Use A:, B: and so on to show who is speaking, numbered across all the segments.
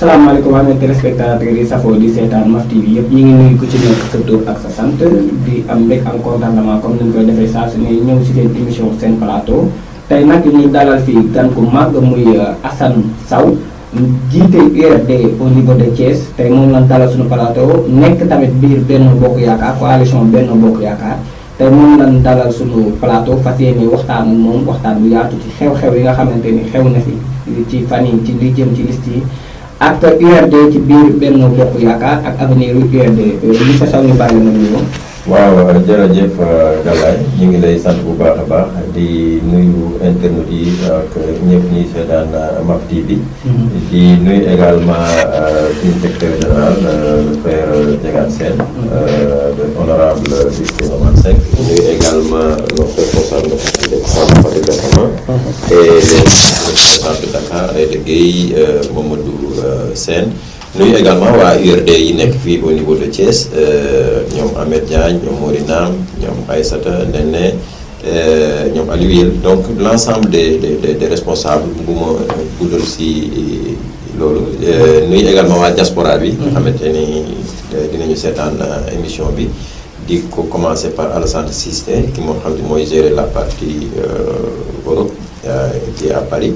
A: salaamaaleykum waa mes téléspectateurs yi safoo di seetaan Maf TV yëpp ñu ngi nuyu ku ci nekk sa tur ak sa sant di am mbég am contentement comme ni ñu koy defee saa su ne ñëw si seen émission seen plateau tey nag ñu dalal fii gan ku màgg muy Assane Sow jiite URD au niveau de Thiès tey moom lañ dalal suñu plateau nekk tamit biir Benno Bokk Yaakaar coalition Benno Bokk Yaakaar tey moom lañ dalal suñu plateau fas yéene waxtaan ak moom waxtaan bu yaatu ci xew-xew yi nga xamante ni xew na fi ci fan yi ci li jëm ci liste yi ak URD ci biir Benno Bokk Yaakaar ak avenir URD monsieur Sow ñu bàyyi la ñu
B: waaw jërëjëf Galaye ñu ngi lay sant bu baax a baax di nuyu internautes yi ak ñëpp ñuy seetaan Maf TV di nuyu également suñu secrétaire général le frère Diegane Sène le honorable député Omar Seck nuyu également notre responsable de département et le responsable de Dakar et de Guèye Mamadou Sène nuyu également waa URD yi nekk fii au niveau de Thiès ñoom Ahmed Diagne ñoom Morinam ñoom Aïssata Nene ñoom Aliou Yel donc l'ensemble des responsables bu ma guddal si loolu nuyu également waa diaspora bi nga xamante ni dinañu seetaan émission bi di ko commencer par Alassane Cissé ki moo xam ne mooy gérer la partie Europe qui est à Paris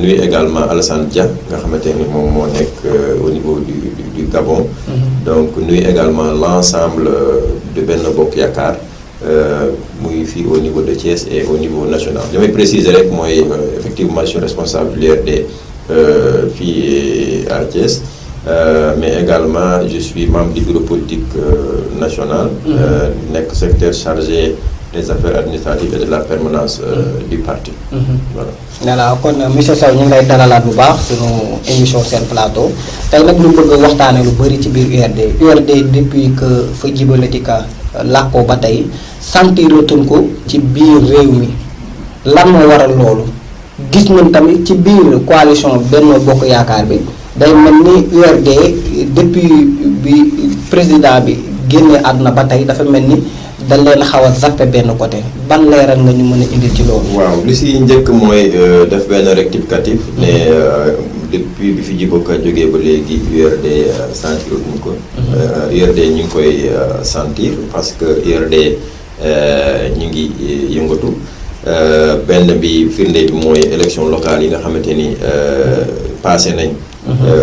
B: nuyu également Alassane Dia nga xamante ni moom moo nekk au niveau du Gabon donc nuyu également l'ensemble de Benno Bokk Yaakaar muy fii au niveau de Thiès et au niveau national li may préciser rek mooy effectivement je suis responsable de l'URD fii à Thiès mais également je suis membre du bureau politique national nekk secrétaire chargé des affaires administratives et de la permanence du parti.
A: voilà kon monsieur Sow ñu ngi lay dalalaat bu baax sunu émission seen plateau tey nag ñu bëgg a waxtaane lu bëri ci biir URD depuis que fa jibalati ka làkkoo ba tey sentiratuñ ko ci biir réew mi lan moo waral loolu gis nañ tamit ci biir coalition Benno Bokk Yaakaar bi day mel ni URD depuis bi président bi génnee àdduna ba tey dafa mel ni dañ leen xaw a zappé benn côté ban leeral nga ñu mën a indil ci loolu.
B: waaw li si njëkk mooy def benn rectificatif ne depuis bi fi Djiboka jógee ba léegi URD sentir ñu ko. URD ñu ngi koy sentir parce que URD ñu ngi yëngatu benn bi firnde bi mooy élection locale yi nga xamante ni passé nañ.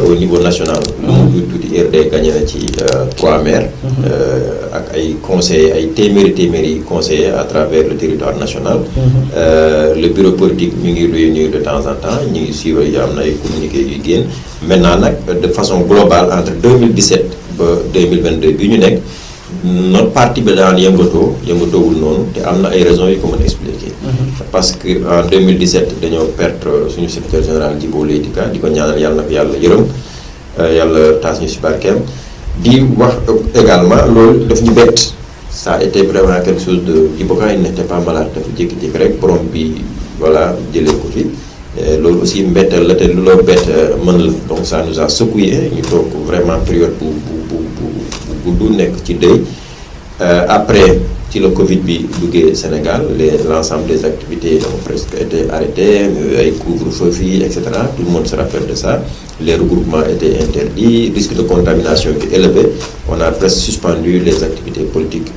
B: Au niveau national. lu mu tuuti URD gagné na ci 3 maires. ak ay conseillers ay téeméeri conseillers à travers le territoire national. Le bureau politique ñu ngi réunir de temps en temps ñu ngi suivre yi am na ay communiqués yuy génn maintenant nag de façon globale entre 2017 ba 2022 bi ñu nekk notre parti bi daan yëngatoowul noonu te am na ay raisons yu ko mën a expliquer. parce que en 2017 dañoo perdre suñu secrétaire général Djibo Leyti Ka di ko ñaanal yàlla na ko yàlla yërëm yàlla taas ñu si barkeem di wax également loolu daf ñu bett ça a été vraiment quelque chose de Djibo Ka il n'était pas malade dafa jékki-jékki rek borom bi voilà jëlee ko fi loolu aussi mbetteel la te lu la bett mën la donc ça nous a secoué ñu toog vraiment période bu gudd nekk ci deuil après ci la Covid bi duggee Sénégal l'ensemble des activités ont presque été arrêtées ay couvre-feu fii et cetera tout le monde se rappelle de ça les regroupements étaient interdits risque de contamination qui est élevé on a presque suspendu les activités politiques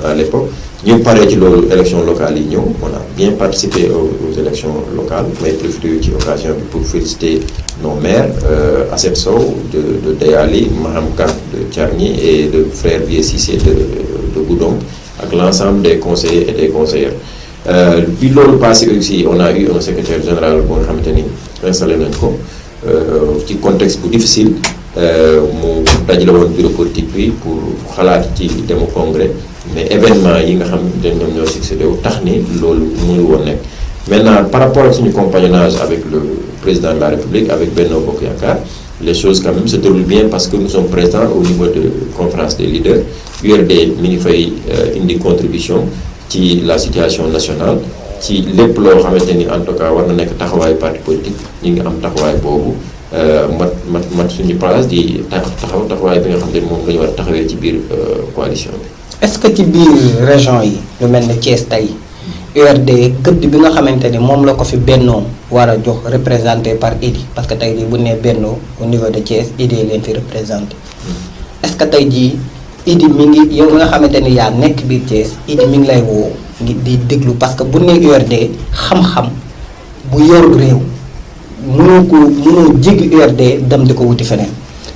B: à l'époque ñu paree ci loolu élections locales yi ñëw on a bien participé aux élections locales may profité ci occasion bi pour féliciter nos maires Assette Sow de Deyali Maham Ka de Thiargny et le frère Vieux Cissé de Goudomp ak l'ensemble des conseillers et des conseillères bi loolu passé aussi on a eu un secrétaire général bu nga xamante ni installé nañ ko ci contexte bu difficile mu dajale woon bureau politique bi pour xalaat ci demu congrès mais événement yi nga xam ne ñoom ñoo succédé wu tax ni loolu mënul woon nekk maintenant par rapport ak suñu compagnonnage avec le président de la République avec Benno Bokk Yaakaar les choses quand même se déroulent bien parce que nous sommes présents au niveau de conférence des leaders URD mi ngi fay indi contribution ci la situation nationale ci lépp loo xamante ni en tout cas war na nekk taxawaayu parti politique ñi ngi am taxawaay boobu mat suñu place di taxawaay bi nga xam ne moom la ñu war a taxawee ci biir coalition bi.
A: est-ce que ci biir région yi lu mel ne Thiès tey
C: URD gëdd bi nga xamante ni moom la ko fi Benno war a jox représenté par Idy parce que tey jii bu nee Benno au niveau de Thiès Idy leen fi représenté est-ce que tey jii Idy mi ngi yow nga xamante ni yaa nekk biir Thiès Idy mi ngi lay woo ngi di déglu parce que bu nee URD xam-xam bu yor réew mënoo jéggi URD dem di ko wuti feneen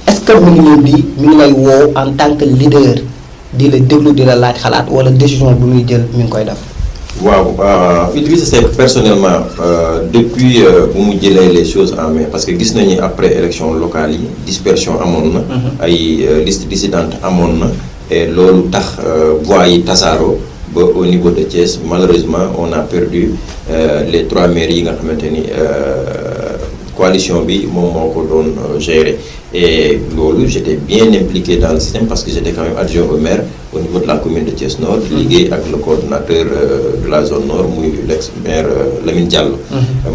C: est-ce que mi ngi lay woo en tant que leader di la déglu di la laaj xalaat wala décision bu muy jël mi ngi koy def.
B: waaw Idrissa Seck personnellement depuis bu mu jëlee les choses en main parce que gis nañu après élection locale yi dispersion amoon na. ay liste dissidente amoon na. et loolu tax voix yi tasaaroo ba au niveau de Thiès malheureusement on a perdu les 3 maires yi nga xamante ni coalition bi moom moo ko doon gérer. Et loolu j'étais bien impliqué dans le système parce que j'étais quand même adjoint au maire au niveau de la commune de Thiès Nord liggéey ak le coordonnateur de la zone nord muy l'ex-maire Lamine Diallo.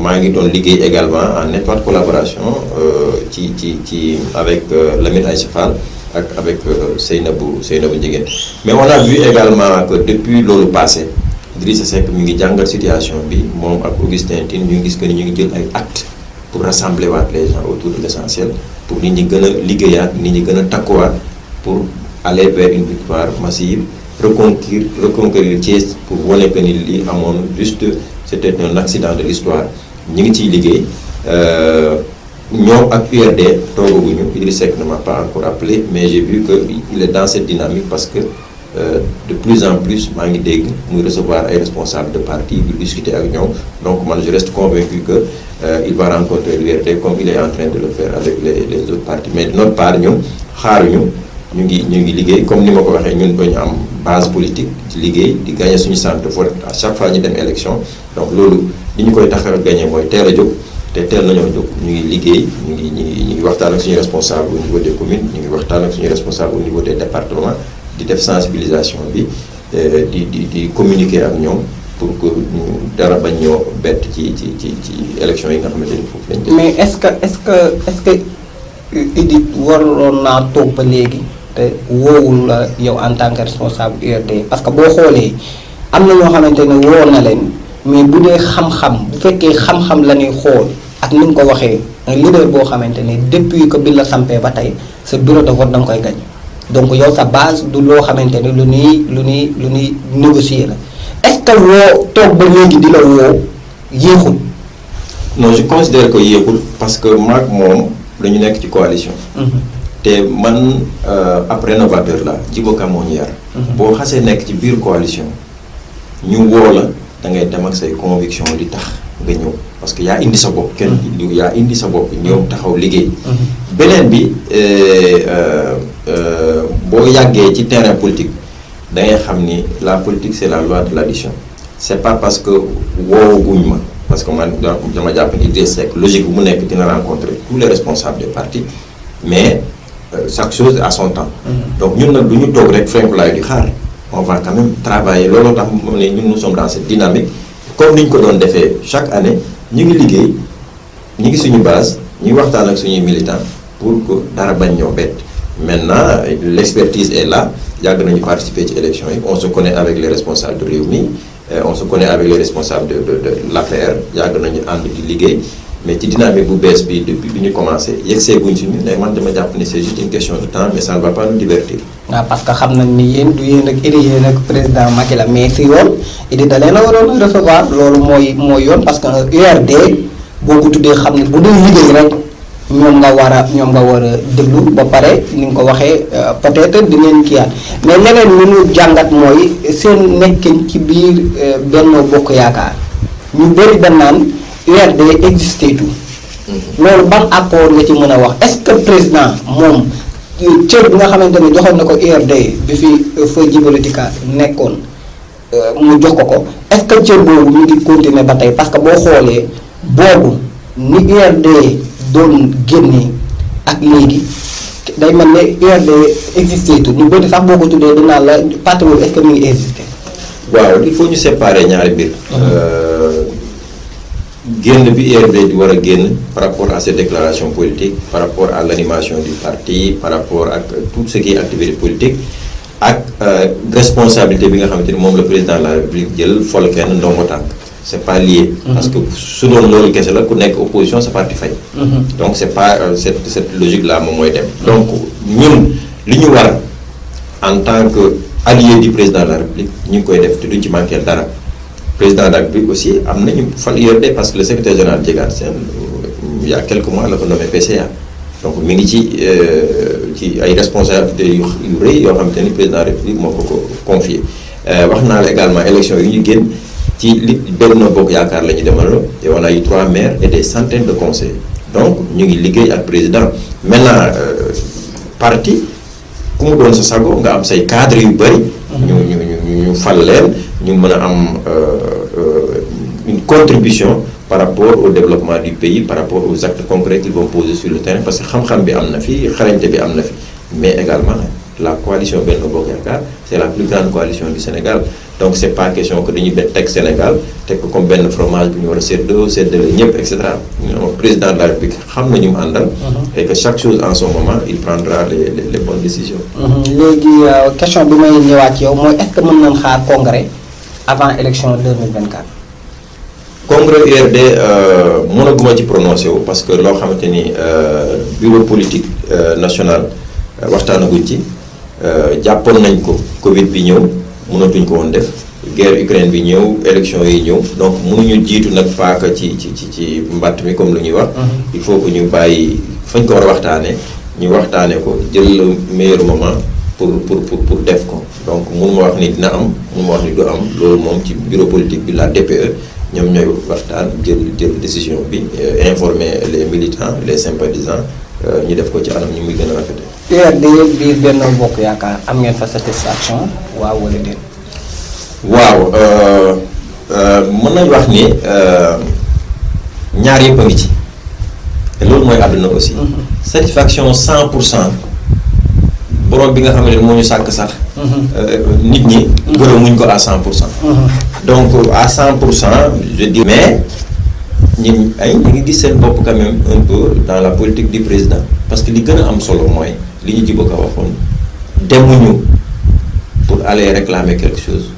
B: maa ngi doon liggéey également en étroite collaboration ci avec Lamine Aïssa Fall ak avec Seynabou Ndiéguène. Mais on a vu également que depuis loolu passé Idrissa Seck mi ngi jàngal situation bi moom ak Augustin Tine ñu ngi gis que ni ñu ngi jël ay actes pour rassembler waat les gens autour de l'essentiel pour nit ñi gën a liggéeyaat nit ñi gën a takkuwaat pour aller vers une victoire massive reconquérir Thiès pour wane que ni lii amoon juste c'était un accident de l'histoire ñi ngi ciy liggéey ñoom ak URD toogaguñu Idrissa Seck ne m'a pas encore appelé mais j'ai vu que il est dans cette dynamique parce que de plus en plus maa ngi dégg muy recevoir ay responsables de parti di discuter ak ñoom donc man je reste convaincu que il va rencontrer l'URD comme il est en train de le faire avec les autres partis mais de notre part ñun xaaruñu ñu ngi liggéey comme ni ma ko waxee ñun dañu am base politique ci liggéey di gagner suñu centre de vote à chaque fois ñu dem élection donc loolu li ñu koy tax a gagner mooy teel a jóg te teel nañoo jóg ñu ngi liggéey ñu ngi waxtaan ak suñu responsable au niveau des communes ñu ngi waxtaan ak suñu responsable au niveau des départements di def sensibilisation bi di communiquer ak ñoom pour que dara bañ ñoo bett ci élection yi nga xamante ni foofu lañ jëm.
C: mais est-ce que Idy waroon naa toog ba léegi te woowul la yow en tant que responsable URD parce que boo xoolee am na ñoo xamante ne woo na leen mais bu dee xam-xam bu fekkee xam-xam la ñuy xool ak ni nga ko waxee un leader boo xamante ne depuis que bi la sampee ba tey sa bureau de vote da nga koy gañ donc yow sa base du loo xamante ne lu ñuy négocier la est-ce que woo toog ba léegi di la woo yéexul.
B: non je considère que yéexul parce que maag moom dañu nekk ci coalition. te man ab rénovateur la Djibo Ka moo ñu yar. boo xasee nekk ci biir coalition ñu woo la da ngay dem ak say conviction li tax nga ñëw parce que yaa indi sa bopp. kenn yaa indi sa bopp ñëw taxaw liggéey. beneen bi boo yàggee ci terrain politique da ngay xam ni la politique c'est la loi de l'addition c'est pas parce que wooguñ ma parce que man dama jàpp ni Idrissa Seck logique bu mu nekk dina rencontrer tous les responsables des partis mais chaque chose à son temps. donc ñun nag du ñu toog rek frenkulaay di xaar on va quand même travailler looloo tax mu ne ñun nous sommes dans cette dynamique comme ni ñu ko doon defee chaque année ñu ngi liggéey ñu ngi suñu base ñu ngi waxtaan ak suñuy militants pour que dara bañ ñoo bett maintenant l'expertise est là yàgg nañu participer ci élection yi on se connaît avec les responsables de Rewmi on se connaît avec les responsables de l'APR yàgg nañu ànd di liggéey mais ci dynamique bu bees bi depuis bi ñu commencé yegsee guñ si ñun ne man dama jàpp ni c'est juste une question de temps mais ça ne va pas nous divertir.
C: waaw parce que xam nañ ni yéen du yéen ak Idy yéen ak président Macky la mais si yoon Idy da leen a waroon a recevoir loolu mooy yoon parce que URD boo ko tuddee xam ne bu dee liggéey rek ñoom nga war a déglu ba pare ni nga ko waxee peut-être dinañ kiiwaat mais leneen lu ñu jàngat mooy seen nekkin ci biir Benno Bokk Yaakaar ñu bëri dañ naan URD existé tout. loolu ban accord nga ci mën a wax est-ce que président moom cër bi nga xamante ne joxoon na ko URD bi fi fa Djibolika nekkoon mu jox ko est-ce que cër boobu mu ngi continuer ba tey parce que boo xoolee boobu ni URD doon génne ak léegi day mel ne URD existé tout ñu bëri sax boo ko tuddee dinaa la parti boobu est-ce que mu ngi existé.
B: waaw il faut ñu séparer ñaari mbir. génn bi URD di war a génn par rapport à ces déclarations politiques par rapport à l'animation du parti par rapport ak tout ce qui est activité politique ak responsabilité bi nga xamante ni moom le président de la République jël fol kenn ndongo tànk c'est pas lié. parce que su doon loolu kese la ku nekk opposition sa parti fay. donc c'est pas cette logique là moom mooy dem. donc ñun li ñu war en tant que allié du président de la République ñu ngi koy def te duñ ci manqué dara président de la République aussi am nañu fal URD parce que le secrétaire général Diegane Sène il y a quelques mois la ko nommé PCA donc mi ngi ci ay responsabilités yu rëy yoo xamante ni président de la République moo ko confié wax naa la également élection yi ñu génn. ci li Benno Bokk Yaakaar la ñu demaloo et on a eu 3 maires et des centaines de conseillers donc ñu ngi liggéey ak président maintenant parti ku mu doon sa sago nga am say cadres yu bëri. ñu fal leen ñu mën a am une contribution par rapport au développement du pays par rapport aux actes concrets qu'ils vont poser sur le terrain parce que xam-xam bi am na fi xarañte bi am na fi mais également la coalition Benno Bokk Yaakaar c'est la plus grande coalition du Sénégal donc c'est pas question que dañuy teg Sénégal teg ko comme benn fromage bu ñu war a séddale ñëpp et cetera président de la République xam na ñu mu àndal. et que chaque chose en son moment il prendra les bonnes décisions.
C: léegi question bi may ñëwaat ci yow mooy est-ce que mën nañ xaar congrès avant élection 2024.
B: congrès URD mënaguma ci prononcé wu parce que loo xamante ni bureau politique national waxtaanaguñ ci jàppoon nañ ko Covid bi ñëw mënatuñ ko woon def guerre Ukraine bi ñëw élection yi ñëw donc mënuñu jiitu nag paaka ci mbatt mi comme lu ñuy wax. il faut que ñu bàyyi fañ ko war a waxtaanee ñu waxtaanee ko jël le meilleur moment pour def ko donc mënuma wax ni dina am mënuma wax ni du am loolu moom ci bureau politique bi la DPE. ñoom ñooy waxtaan jël décision bi informer les militants les sympathisants ñu def ko ci anam ñu muy gën a rafetee.
C: URD biir Benno Bokk Yaakaar am ngeen fa satisfaction waaw wala déet.
B: waaw mën nañu wax ni ñaar yëpp a ngi ci te loolu mooy àdduna aussi. satisfaction 100% borom bi nga xam ne moo ñu sàkk sax. nit ñi. gërëmuñ ko à 100%. donc à 100% je dis mais ñu ngi gis seen bopp quand même un peu dans la politique du président parce que li gën a am solo mooy li ñu Djibo Ka waxoon demuñu pour aller réclamer quelque chose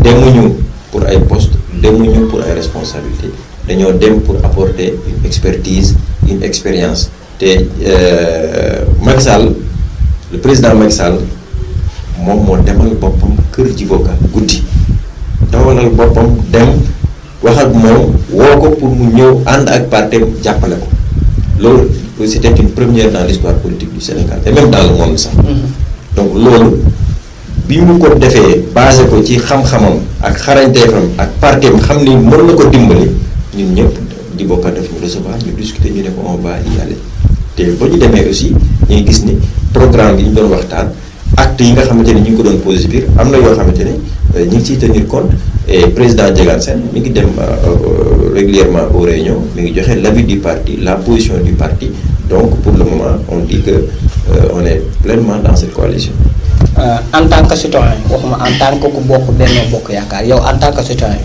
B: demuñu pour ay postes demuñu pour ay responsabilités dañoo dem pour apporter une expertise une expérience te Macky Sall le président Macky Sall moom moo demal boppam kër Djibo Ka guddi dawalal boppam dem wax ak moom woo ko pour mu ñëw ànd ak partem jàppale ko loolu c'était une première dans l'histoire politique du Sénégal et même dans le monde sax. donc loolu bi mu ko defee basé ko ci xam-xamam ak xarañteefam ak partem xam ni mën na ko dimbali ñun ñëpp Djibo Ka def ñu recevoir ñu discuter ñu ne ko on va y aller te ba ñu demee aussi ñu ngi gis ni programme bi ñu doon waxtaan acte yi nga xamante ni ñu ngi ko doon posé biir am na yoo xamante ni ñu ngi ciy tenir compte et président Diegane Sène mi ngi dem régulièrement aux réunions mi ngi joxe l'avis du parti la position du parti donc pour le moment on dit que on est pleinement dans cette coalition.
C: En tant que citoyen waxuma en tant que ku bokk Benno Bokk Yaakaar yow en tant que citoyen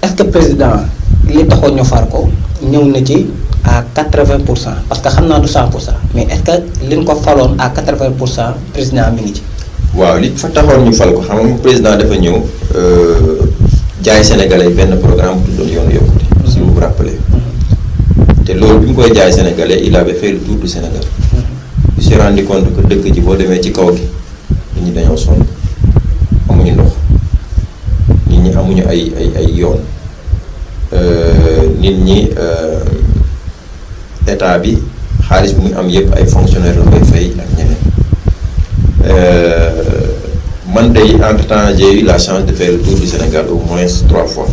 C: est-ce que président li taxoon ñu far ko ñëw na ci à 80% parce que xam naa du 100% mais est-ce que liñ ko faloon à 80% président mi ngi ci.
B: waaw li fa taxoon ñu fal ko xam nga président dafa ñëw jaay sénégalais benn programme bu tuddoon yoonu yokkute. si vous vous rappelez. te loolu bi mu koy jaay sénégalais il avait fait le tour du Sénégal. il s'est rendu compte que dëkk ji boo demee ci kaw gi nit ñi dañoo sonn amuñu ndox nit ñi amuñu ay yoon nit ñi état bi xaalis bi muy am yëpp ay fonctionnaires la koy fay ak ñeneen. man day entre-temps j'ai eu la chance de faire le tour du Sénégal au moins 3 fois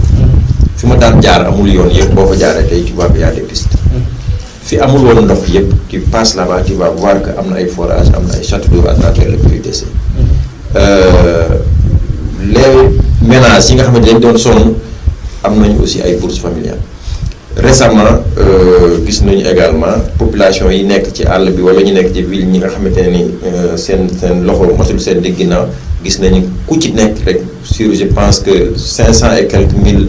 B: fi ma daan jaar amul yoon yëpp boo fa jaaree tey tu vois qu'il y a des pistes fi amul woon ndox yëpp tu passes là-bas tu vas voir que am na ay forages am na ay châteaux d'eau à travers le PUDC les ménages yi nga xamante dañ doon sonn am nañu aussi ay bourses familiales récemment gis nañu également population yi nekk ci àll bi wala ñu nekk ci ville ñi nga xamante ne ni seen loxo matul seen digg ginnaaw gis nañu ku ci nekk rek sur je pense que 500 et quelques mille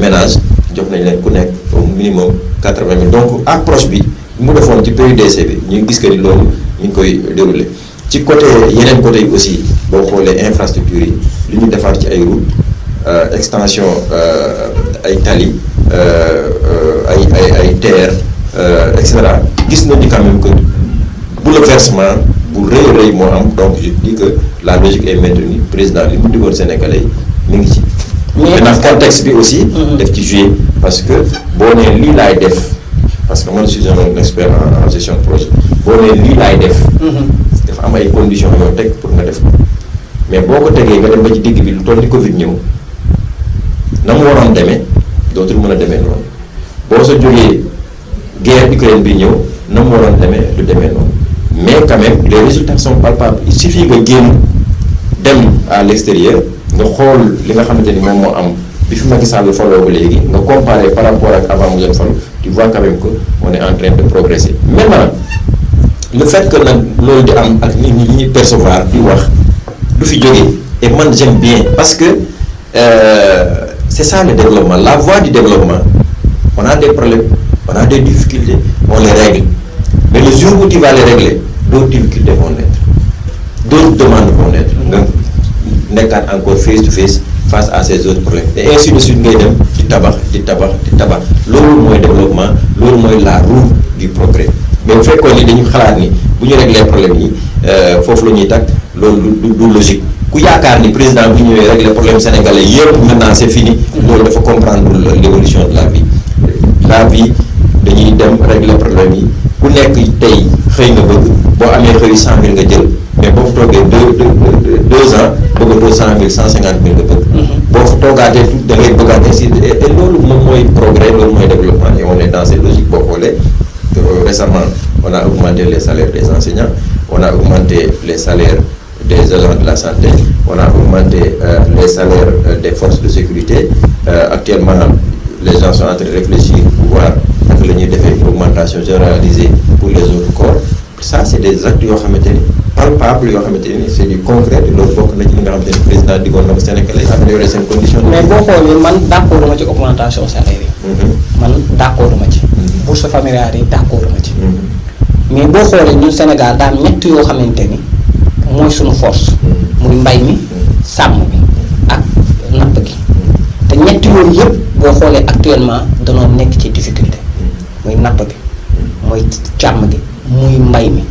B: ménages jox nañ leen ku nekk au minimum 80 000 donc approche bi mu defoon ci PUDC bi ñu gis que ni loolu ñu ngi koy dérouler ci côté yeneen côté yi aussi boo xoolee infrastructure yi li ñu defar ci ay route extension ay tali ay terre et cetera gis nañu quand même que bouleversement bu rëy moo am. donc je dis que la logique est maintenue président li mu digoon Sénégalais yi mi ngi ci. maintenant contexte bi aussi. def ci jouer parce que boo nee lii laay def parce que man je suis un expert en gestion de projet boo nee lii laay def. dafa am ay conditions yoo teg pour nga def ko mais boo ko tegee nga dem ba ci digg bi lu toll ni Covid ñëw na mu waroon demee dootul mën a demee noonu boo sa jógee guerre Ukraine bi ñëw na mu waroon demee du demee noonu mais quand même les résultats sont palpables il suffit nga génn dem à l'extérieur nga xool li nga xamante ni moom moo am bi fi Macky Sall faloo ba léegi nga comparer par rapport ak avant mu leen falu tu vois quand même que on est en train de progresser maintenant le fait que nag loolu di am ak nit ñi li ñuy percevoir di wax du fi jógee et man j'aime bien parce que c'est ça le développement la voie du développement on a des problèmes on a des difficultés on les règle mais le jour où tu vas les régler d'autres difficultés vont naître d'autres demandes vont naître nga nekkaat encore face à ces autres problèmes et ainsi de suite ngay dem di tabax loolu mooy développement loolu mooy la roue du progrès mais bu fekkoon ni dañu xalaat ni bu ñu régler problème yi foofu la ñuy tag loolu du logique ku yaakaar ni président bu ñëwee régler problème sénégalais yëpp maintenant c'est fini loolu dafa comprendre l'évolution de la vie dañuy dem régler problème yi ku nekk tey xëy nga bëgg boo amee xëy 100 000 nga jël mais boo fa toogee 2 ans bëggatoo 100 000 150 000 nga bëgg boo fa toogaatee tout da ngay bëggaat ainsi et loolu moom mooy progrès loolu mooy développement et on est dans cette logique boo xoolee récemment on a augmenté les salaires des enseignants on a augmenté les salaires des agents de la santé on a augmenté les salaires des forces de sécurité actuellement les gens sont en train de réfléchir pour voir naka la ñuy defee une augmentation généralisée pour les autres corps ça c'est des actes yoo xamante ni palpables yoo xamante ni c'est du concret loolu bokk na ci li nga xamante ni président diggoon na ko Sénégalais améliorer seen condition.
C: mais boo xoolee man d'accord ma ci augmentation salaire yi. man d'accord ma ci. bourse familiale yi d'accord ma ci. mais boo xoolee ñun Sénégal daan ñett yoo xamante ni mooy suñu force. muy mbay mi sàmm bi ak napp gi te ñett yooyu yëpp boo xoolee actuellement danoo nekk ci difficulté muy napp bi mooy càmm gi muy mbay mi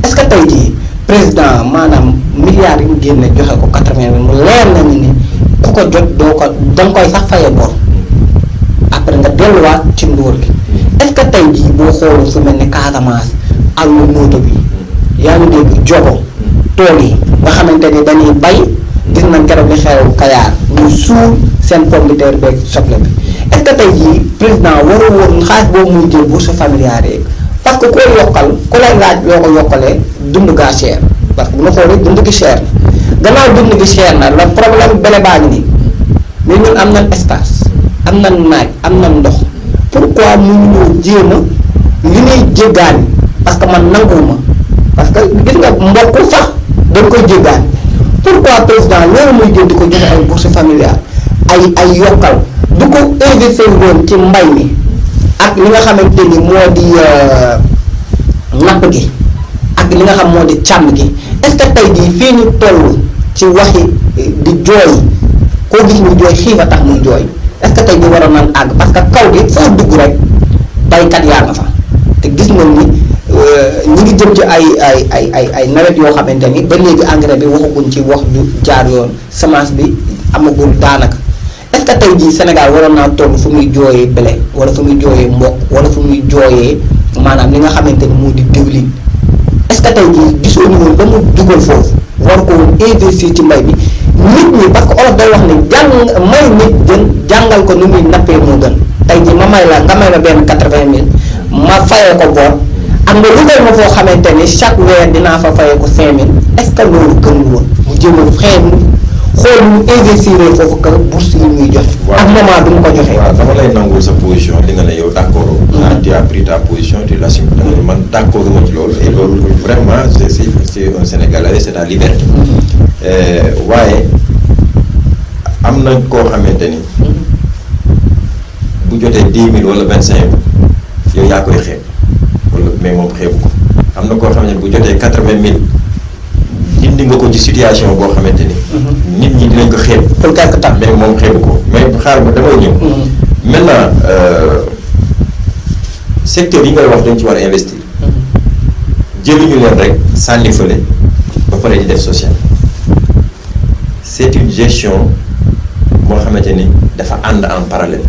C: est-ce que tey jii président maanaam milliards yi mu génne joxe ko 80 mu leer na ni ku ko jot doo ko danga koy sax faye bor après nga delluwaat ci ndóor gi est-ce que tey jii boo xoolu fu mel ni Casamance ak lu nooto bi yaa ngi dégg jogo tool yi nga xamante ni dañuy bay gis nañ keroog li xew Kayaar ñu suul seen pomme de terre beeg soble bi est-ce que tey jii président waru woon xaalis boobu muy jël bourse familiale yi parce que koo yokkal ku lay laaj loo ko yokkalee dund gaa cher parce que bu ñu xoolee dund gi cher na gannaaw dund gi cher na le problème bële baa ngi nii mais ñun am nañ espace am nañ naaj am nañ ndox pourquoi mënuñoo jéem a li ñuy jéggaani parce que man nanguwuma parce que gis nga mbokk sax dañ koy jéggaani pourquoi président loolu muy jël di ko joxe ay bourse familiale ay yokkal du ko investir woon ci mbay mi ak li nga xamante ni moo di napp gi ak li nga xam moo di càmm gi est-ce que tey jii fii ñu toll ci waxi di jooy koo gis muy jooy xiif a tax muy jooy est-ce que tey jii waroon nañ àgg parce que kaw gi foo dugg rek baykat yaa nga fa te gis nañ ni ñi ngi jëm ci ay nawet yoo xamante ni ba léegi engrais bi waxaguñ ci wax ju jaar yoon semence bi amagul daanaka est-ce que tey jii Sénégal waroon naa toll fu muy jooyee blé wala fu muy jooyee mboq wala fu muy jooyee maanaam li nga xamante ni moo di diwlin est-ce que tey jii gisoo ñu woon ba mu dugal foofu war ko woon investir ci mbay bi nit ñi parce que olof day wax ne may nit jën jàngal ko ni muy nappee moo gën tey jii ma may la nga may la benn 80 000 ma fayee ko bor am nga lugal ma foo xamante ni chaque weer dinaa fa fayee ko 5 000 est-ce que loolu gën woon mu jëm xool mu investir foofu que bourse yi muy joxe. ak moment bi mu ko joxee.
B: waaw dama lay nangul sa position li nga ne yow d'accord. tu as pris ta position tu l'assumes. man d'accord ma ci loolu. et loolu vraiment c'est un Sénégalais c'est la liberté. waaye am na koo xamante ni bu jotee 10 000 wala 25 000 yow yaa koy xeeb wala mais moom xeebu ko am na koo xam ne bu jotee 80 000. nit indi nga ko ci situation boo xamante ni. nit ñi dinañ ko xeeb.
C: pour quelque temps
B: mais moom xeebu ko mais xaar ma damay ñëw. maintenant secteur yi ngay wax dañ ci war a investir. jëluñu leen rek sànni fële ba pare di def social. c'est une gestion boo xamante ni dafa ànd en parallèle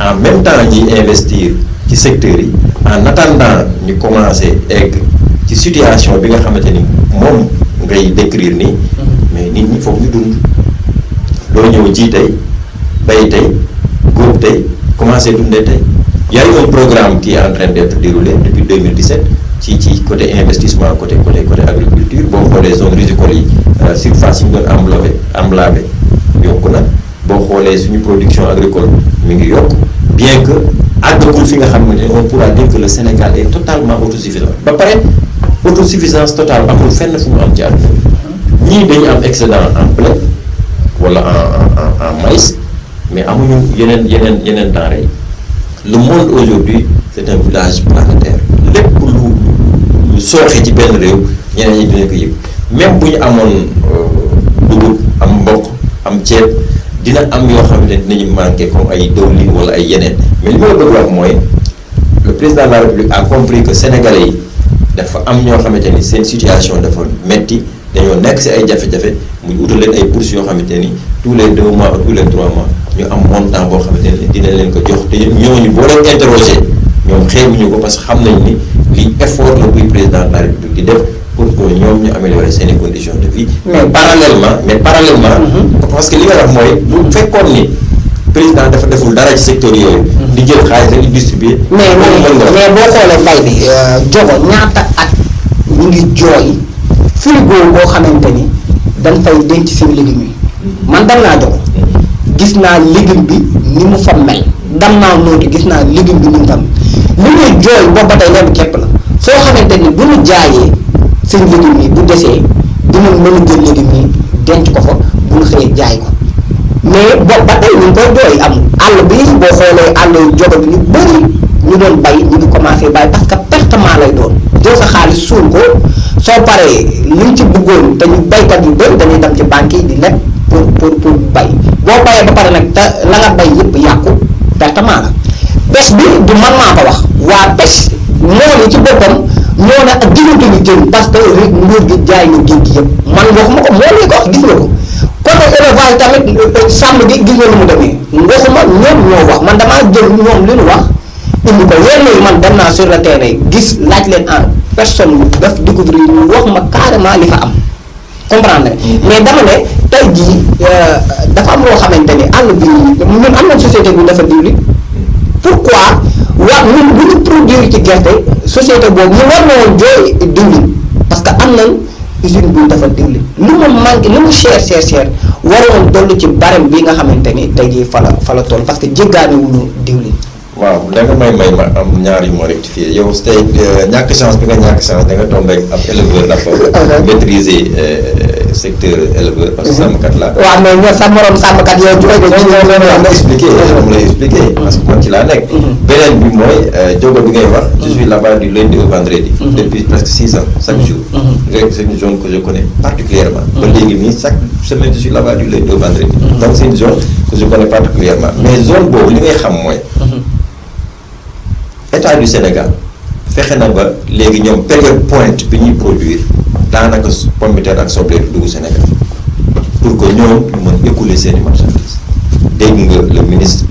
B: en même temps ñuy investir ci secteurs yi en attendant ñu commencer egg ci situation bi nga xamante ni moom ngay décrire nii mais nit ñi foog ñu dund loo ñëw ji tey bay tey góob tey commencer dundee tey y a eu un programme qui est en train d'être déroulé depuis 2017 ci côté investissement côté agriculture boo xoolee zone risicole yi surface yi ñu doon emblavé yokku na boo xoolee suñu production agricole mi ngi yokk bien que àggagul fi nga xam ne on pourra dire que le Sénégal est totalement autosuffisant ba pare autosuffisance totale amul fenn fu mu am ci àdduna ñii dañu am excédent en blé wala en maïs mais amuñu yeneen denrées yi le monde aujourd'hui c'est un village planétaire lépp lu sooxe ci benn réew ñeneen ñi dina ko yëg même bu ñu amoon dugub am mboq am ceeb dina am yoo xam ne dinañu manqué comme ay dëwlin wala ay yeneen mais li ma la bëgg wax mooy le président de la République a compris que sénégalais yi dafa am ñoo xamante ni seen situation dafa metti dañoo nekk si ay jafe-jafe mu utal leen ay bourses yoo xamante ni tous les 2 mois ou tous les 3 mois ñu am montant boo xamante ni dina leen ko jox te ñooñu boo leen interroger ñoom xeebuñu ko parce que xam nañ ni lii effort la buy président de la République di def pour que ñoom ñu améliorer seen i conditions de vie. mais parallèlement parce que li nga wax mooy bu fekkoon ni président dafa deful dara ci secteur yooyu. di jël xaalis rek di distribuer.
C: mais boo xoolee mbay bi jogo ñaata at ñu ngi jooy frigo boo xamante ni dañ fay denc seen légumes yi man dem naa jogo gis naa légume bi ni mu fa mel dem naa nooti gis naa légume bi ni mu fa mel li ñuy jooy boobu ba tey lenn képp la soo xamante ni bu ñu jaayee seen légumes yi bu desee dina mën a jël légumes yi denc ko fa bu ñu xëyee jaay ko mais boobu ba tey ñu ngi koy jooy am àll bi boo xoolee àll jogo bi ñu bëri ñu doon bay ñu ngi commencé bàyyi parce que pertement lay doon jël sa xaalis suul ko soo paree liñ ci bëggoon te ñu baykat yu bëri dañuy dem ci banque yi di leb pour bay boo bayee ba pare nag te la nga bay yëpp yàqu pertement la pêche bi du man maa ko wax waa pêche moo ci boppam ñoo ne ak jëfantuñu jën parce que rek nguur gi jaay na géej gi yëpp man waxuma ko moo lay ko wax gis nga ko côté élevage tamit sàmm gi gis nga lu mu demee waxuma ñoom ñoo wax man damaa jël ñoom li ñu wax indi ko yenn yi man dem naa sur le terrain gis laaj leen en personne daf découvrir ñu wax ma carrément li fa am comprendre mais dama ne tey jii dafa am loo xamante ni àll bi ñun am na société bu dafa diwlin pourquoi ñun bu ñu produire ci gerte société boobu ñu war na woon jooy diwlin parce que am nañ usine bu dafa diwlin lu mu manqué lu mu cher waroon dollu ci barème bi nga xamante ni tey jii fa la toll parce que jéggaane wuñu diwlin.
B: waaw da nga may ma am ñaar yu ma rectifier yow tey ñàkk chance bi nga ñàkk chance da nga tombé ak ab éleveur dafa maîtriser secteur éleveur parce que sàmmkat la.
C: waaw mais ñoo sa morom sàmmkat yow ju
B: ma expliqué dama lay expliqué parce que man ci laa nekk. beneen bi mooy jogo bi ngay wax. je suis là-bas du lundi au vendredi. depuis presque 6 ans chaque jour. c'est une zone que je connais particulièrement. ba léegi nii chaque semaine je suis là-bas du lundi au vendredi. donc c'est une zone que je connais particulièrement mais zone boobu li ngay xam mooy. État du Sénégal fexe na ba léegi ñoom période pointe bi ñuy produire daanaka pomme de terre ak soble du dugg Sénégal pour que ñoom ñu mën écouler seeni marchandises dégg nga le ministre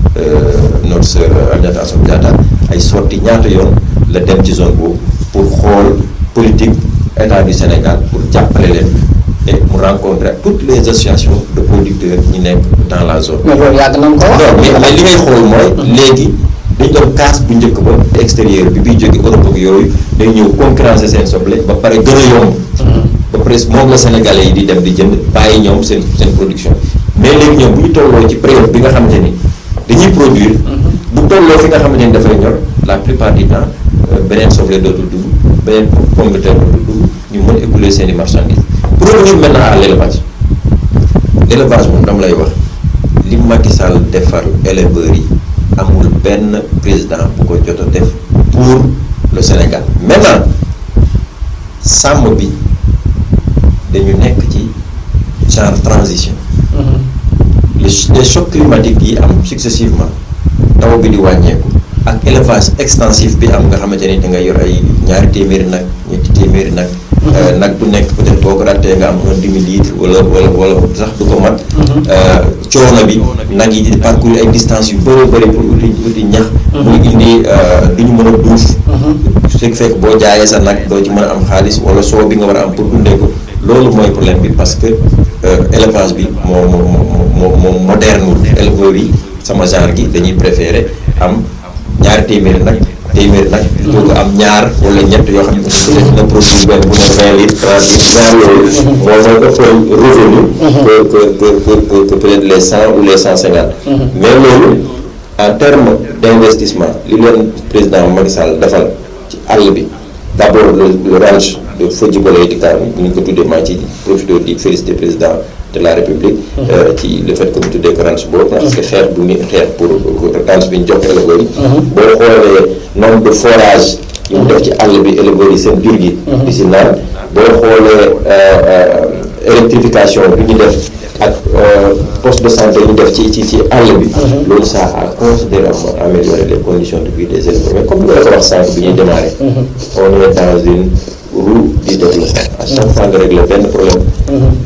B: notre sœur Aminata Assome Diatta ay sorti ñaata yoon la dem ci zone boobu pour xool politique État du Sénégal pour jàppale leen et mu rencontrer toutes les associations de producteurs ñi nekk dans la zone.
C: mais loolu yàgg nañ ko wax.
B: non mais li ngay xool mooy léegi. dañ doon kaas bu njëkk ba extérieur bi biy jóge Europe ak yooyu day ñëw concurrencer seen soble ba pare gën a yomb ba presque moom la Sénégalais yi di dem di jënd bàyyi ñoom seen production mais léegi ñoom bu ñu tolloo ci période bi nga xamante ni dañuy produire bu tolloo fi nga xamante ni dafay ñor la plupart du temps beneen soble dootul dugg beneen pomme de terre dootul dugg ñu mën écouler seen i marchandises pour revenir maintenant à l'élevage moom dama lay wax li Macky Sall defar éleveurs yi amul benn président bu ko jot a def pour le Sénégal maintenant sàmm bi dañu nekk ci genre transition. les chocs climatiques yi am successivement taw bi di wàññeeku ak élevage extensif bi am nga xamante ni da nga yor ay 2 téeméeri nag 3 téeméeri nag. nag bu nekk peut-être boo ko rattee nga am 1 demi-litre wala sax du ko mat. coono bi nag yi di parcourir ay distances yu bëri pour uti ñax. muy indi du ñu mën a duuf. su fekk boo jaayee sa nag doo ci mën a am xaalis wala soo bi nga war a am pour dundee ko loolu mooy problème bi parce que élevage bi moo moderne éleveurs yi sama genre gi dañuy préférer am 2 téeméeri nag. plutôt que am ñaar wala ñett yoo xam ne peut-être dina produire benn bu ne 20 litres 30 litres ñaar yooyu mooy ëpp revenu que peut-être les 100 ou les 150 mais loolu en terme d'investissement li leen président Macky Sall defal ci àll bi d'abord le ranch de Fodjibola Dictar bi ñu ko tuddee maa ci profité di féliciter président de la République ci le fait que ñu tuddee ko ranch boobu parce que xeex bu ni xeex pour ranch bi ñu jox éleveurs yi boo xoolee nombre de forage yi mu def ci àll bi éleveurs yi seen jur gi di si naan boo xoolee électrification bi ñu def ak poste de santé ñu def ci àll bi loolu ça a considérablement amélioré les conditions de vie des éleveurs mais comme ni nga ko wax sànq bi ñuy démarrer on est dans une roue du développement à chaque fois nga régler benn problème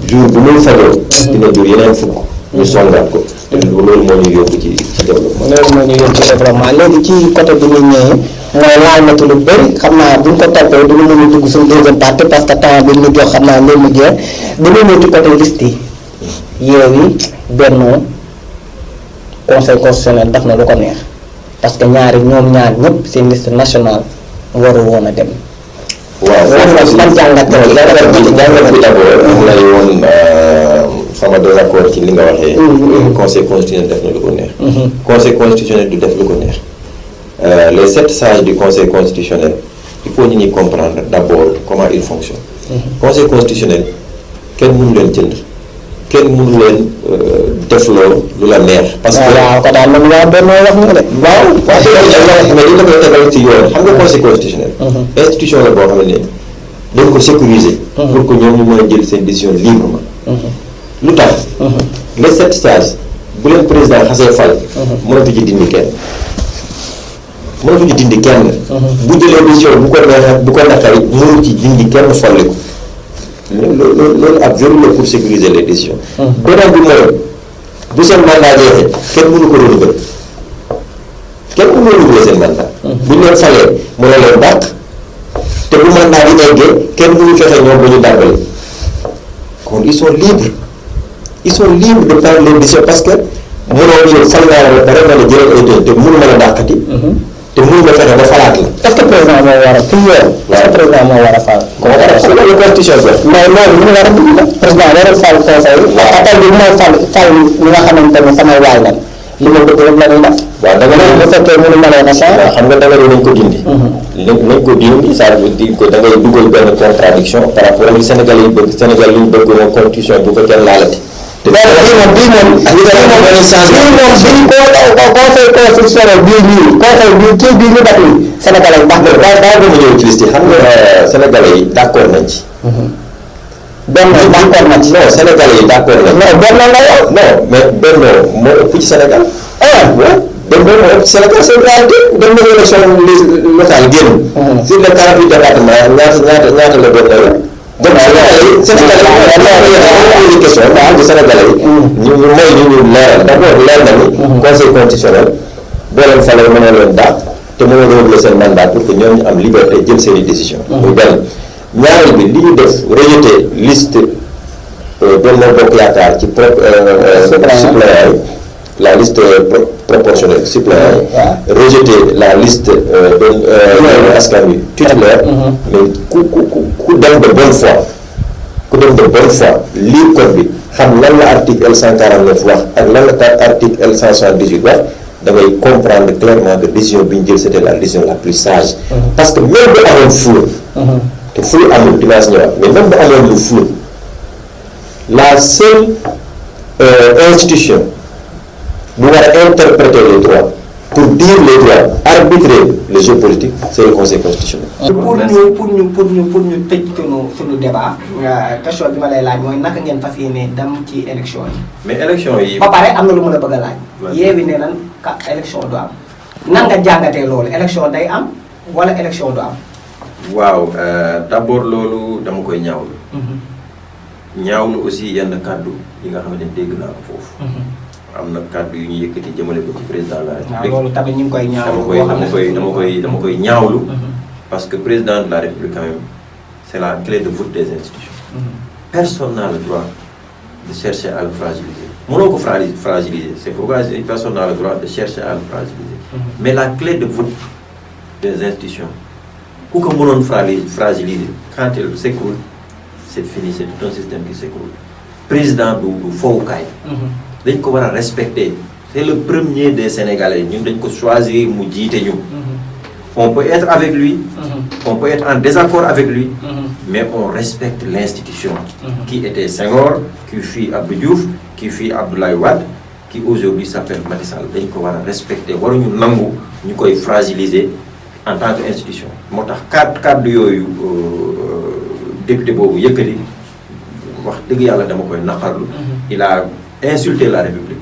B: jour bu muy fajoo dina jur yeneen fukk ñu songaat ko te loolu moo ñu yóbbu ci développement
C: léegi ci côté bi ñu ñëwee mooy laal na ci lu bëri xam naa buñ ko toppee du ñu mën a dugg suñu deuxième partie parce que temps bi ñu jox xam naa loolu mu jeex dañu ñëw ci côté liste yi Yewwi Benno conseil constitutionnel def na lu ko neex parce que ñoom ñaar ñëpp seen liste nationale waru woon a dem.
B: waaw
C: man jàngat
B: bi d'abord am lay woon sama désaccord ci li nga waxee conseil constitutionnel def na lu ko neex conseil constitutionnel du def lu ko neex les 7 sages du conseil constitutionnel il faut ñu ñuy comprendre d'abord comment il fonctionne conseil constitutionnel kenn mënu leen jënd kenn mënu leen def loolu lu la neex parce que
C: waaw ko daal man waa Benno wax ñu de
B: mais li la koy tegal ci yoon xam nga conseil constitutionnel institution la boo xam ne dañ ko sécuriser pour que ñoom ñu mën a jël seen décision librement lu tax les 7 sages bu leen président xasee fal mënatu ci dindi kenn bu jëlee décision bu ko neex bu ko naqari mënu ci dindi kenn folli ko loolu ab verrou la pour sécuriser les décisions beneen bi mooy bu seen mandat jeexee kenn mënu ko renouveler seen mandat bu ñu leen falee mën na leen dàq te bu mandat bi eggee kenn mënu fexe ñoom ba ñu dàmbale kon ils sont libres de prendre les décisions parce que mënoo ñëw fal naa la ba pare na la jëlal ay décisions te mënu ma la dàqati te mënu ma fexe ba falaat la
C: est-ce que président moo war a fi yoon est-ce que président moo war a fal
B: xam nga constitution bi
C: mais loolu ñu war a dugg la président warul fal conseil appel bi mooy fal ñi nga xamante ne samay waay lan li ma bëgg rek la ñuy def
B: waaw da nga
C: bu fekkee mënu ma leen a changer
B: xam nga danga nañ ko dindi nañ ko dindi ça veut dire que da ngay dugal benn contradiction par rapport ak li Sénégal yi bëgg Sénégal yi ñu bëgg moom constitution bu ko kenn laalati
C: bii moom conseil constitutionnel bii ñu def nii sénégalais yi ndax
B: daa dama ñëw ci liste yi xam nga sénégalais yi d'accord nañ ci
C: benn d'accord na ci
B: non sénégalais yi d'accord nañ
C: non benn la yow
B: non mais benn moo ëpp ci Sénégal benn moo ëpp ci Sénégal c'est une réalité dem na élection locale génn sur les 48 départements ñaata la benn la donc question du Sénégalais yi ñu may ñu leeral d'abord leer na ni conseil constitutionnel boo leen falee mën a leen dàq te mën a renouveler seen mandat pour que ñoom ñu am liberté jël seeni décision muy benn ñaareel bi li ñu def rejeté liste Benno Bokk Yaakaar ci suppléant yi la liste proportionnelle suppléant yi rejeté la liste de askan wi titulaire mais ku dem de bonne foi lire code bi xam lan la article L149 wax ak lan la article L178 wax da ngay comprendre clairement que décision bi ñu jël c'était la décision la plus sage parce que même bu amoon flou te flou amul dinaa si ñëwaat mais même bu amoon lu flou la seule institution bu war a interpréter les droits pour dire les droits arbitre arbitrer le jeu politique c'est le conseil constitutionnel.
C: pour ñu tëj sunu débat. question bi ma lay laaj mooy naka ngeen fas yéene dem ci élection yi.
B: mais élection yi.
C: ba pare am na lu ma la bëgg a laaj. Yewwi ne nan ka élection du am. nan nga jàngatee loolu élection day am wala élection du am.
B: waaw d'abord loolu dama koy ñaawlu. ñaawlu aussi yenn kàddu yi nga xamante ne dégg naa ko foofu. am na kàddu yu ñu yëkkati jëmale ko ci président de la République.
C: loolu tamit ñu ngi koy ñaawlu.
B: dama koy ñaawlu. parce que président de la République quand même c'est la clé de voûte des institutions. Personne n'a le droit de chercher à le fragiliser. Mënoo ko fragiliser c'est pourquoi personne n'a le droit de chercher à le fragiliser. Mais la clé de voûte des institutions ku ko mënoon fragiliser quand elle s'écroule c'est fini, c'est tout un système qui s'écroule. Président du fowukaay. dañ ko war a respecter. C'est le premier des Sénégalais ñun dañ ko choisir mu jiite ñu. On peut être avec lui, on peut être en désaccord avec lui, mais on respecte l'institution qui était Senghor, qui fut Abdou Diouf, qui fut Abdoulaye Wade, qui aujourd'hui s'appelle Macky Sall. dañ ko war a respecter waruñu nangu ñu koy fragiliser en tant qu'institution. moo tax cadre yooyu député boobu yëkkati wax dëgg yàlla dama koy naqarlu. Il a insulté la République.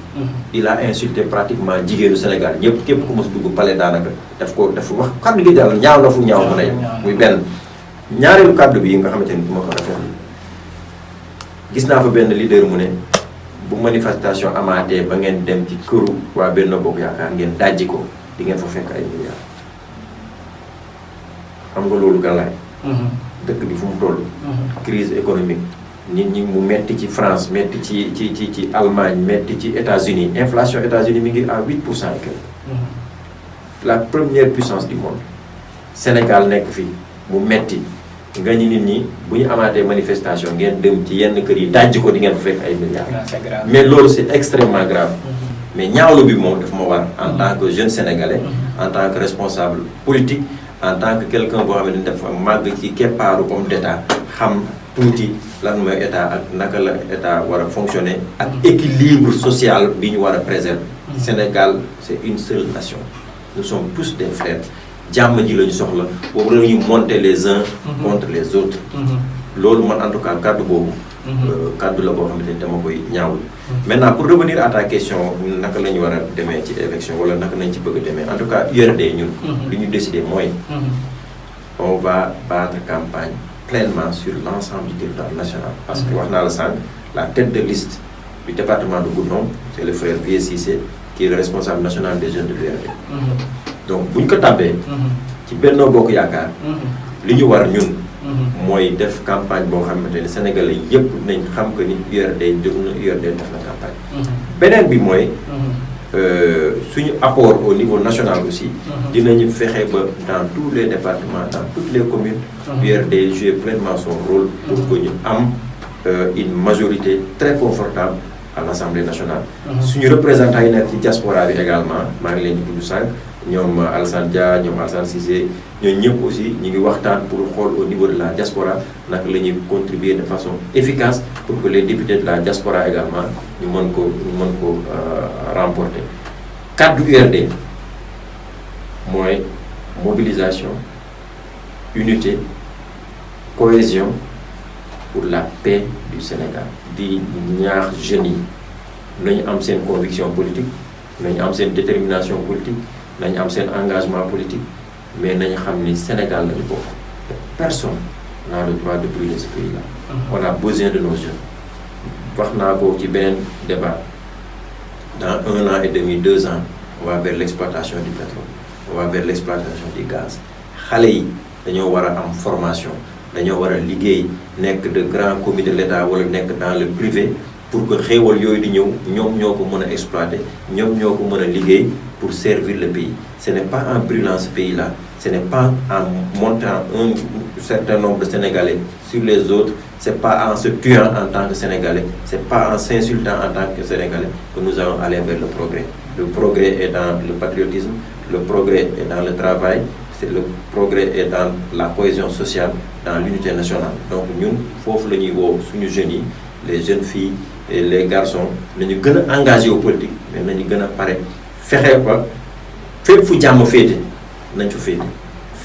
B: Il a insulté pratiquement jigéenu Sénégal ñëpp képp ku mos dugg palais daanaka daf wax kaddu gi daal ñaaw na fu ñaaw mën a yem muy benn. ñaareelu kaddu bi nga xamante ni du ma ko rafetlu gis naa fa benn leader mu ne bu manifestation amaatee ba ngeen dem ci këru waa Benno Bokk Yaakaar ngeen dajji ko di ngeen fa fekk ay milliards. xam nga loolu gàllaay. dëkk bi fu mu toll. crise économique. nit ñi mu metti ci France metti ci Allemagne metti ci États-Unis inflation États-Unis mi ngi à 8% et quelque. La première puissance du monde. Sénégal nekk fii mu metti nga ñi nit ñi bu ñu amaatee manifestation ngeen dem ci yenn kër yi dajj ko di ngeen fa fekk ay milliards. Mais loolu c'est extrêmement grave. Mais ñaawlu bi moom daf ma war en tant que jeune sénégalais en tant que responsable politique en tant que quelqu'un boo xam ne dafa màgg ci keppaaru homme d'État xam tuuti lan mooy état ak naka la état war a fonctionner ak équilibre social bi ñu war a préserver. Sénégal c'est une seule nation. Nous sommes tous des frères. jàmm ji la ñu soxla boobu la ñu monter les uns contre les autres. loolu man en tout cas kaddu boobu. kaddu la boo xamante ni dama koy ñaawul. Maintenant pour revenir à ta question naka la ñu war a demee ci élection wala naka lañ ci bëgg a demee en tout cas URD ñun. li ñu décidé mooy. on va battre campagne pleinement sur l'ensemble du territoire national. Parce que wax naa la sànq la tête de liste du département de Goudomp c'est le frère Vieux Cissé qui est le responsable national des jeunes de l'URD. Donc bu ñu ko tàbbee. ci Benno Bokk Yaakaar. li ñu war ñun. mooy def campagne boo xamante ne Sénégalais yépp nañ xam que ni URD jóg na URD def na campagne. beneen bi mooy. suñu apport au niveau national aussi. dinañu fexe ba dans tous les départements dans toutes les communes. URD jouer pleinement son rôle. pour que ñu am une majorité très confortable à l'Assemblée nationale. suñu représentants yi nekk ci diaspora bi également maa ngi leen di tudd sànq ñoom Alassane Dia ñoom Alassane Cissé ñooñu ñëpp aussi ñu ngi waxtaan pour xool au niveau de la diaspora naka la ñuy contribuer de façon efficace pour que les députés de la diaspora également ñu mën ko remporter. Cadre du URD mooy mobilisation unité cohésion pour la paix du Sénégal. di ñaax jeunes yi nañu am seen conviction politique nañu am seen détermination politique nañu am seen engagement politique mais nañu xam ni Sénégal lañu bokk. Personne n'a le droit de brûler ce pays-là. On a besoin de nos jeunes. wax naa ko ci beneen débat dans 1 an et demi 2 ans on va vers l'exploitation du pétrole on va vers l'exploitation du gaz xale yi dañoo war a am formation. dañoo war a liggéey nekk de grands commis de l'État wala nekk dans le privé pour que xéewal yooyu di ñëw ñoom ñoo ko mën a exploiter ñoom ñoo ko mën a liggéey pour servir le pays. Ce n'est pas en brûlant ce pays-là, ce n'est pas en montant un certain nombre de Sénégalais sur les autres, c'est pas en se tuant en tant que Sénégalais, c'est pas en s'insultant en tant que Sénégalais que nous allons aller vers le progrès. Le progrès est dans le patriotisme, le progrès est dans le travail, le progrès est dans la cohésion sociale, dans l'unité nationale. Donc ñun foofu la ñuy woo suñu jeunes yi les jeunes filles et les garçons nañu gën a engagé au politique mais nañu gën a pare fexe ba fépp fu jàmm féete nañ fa féete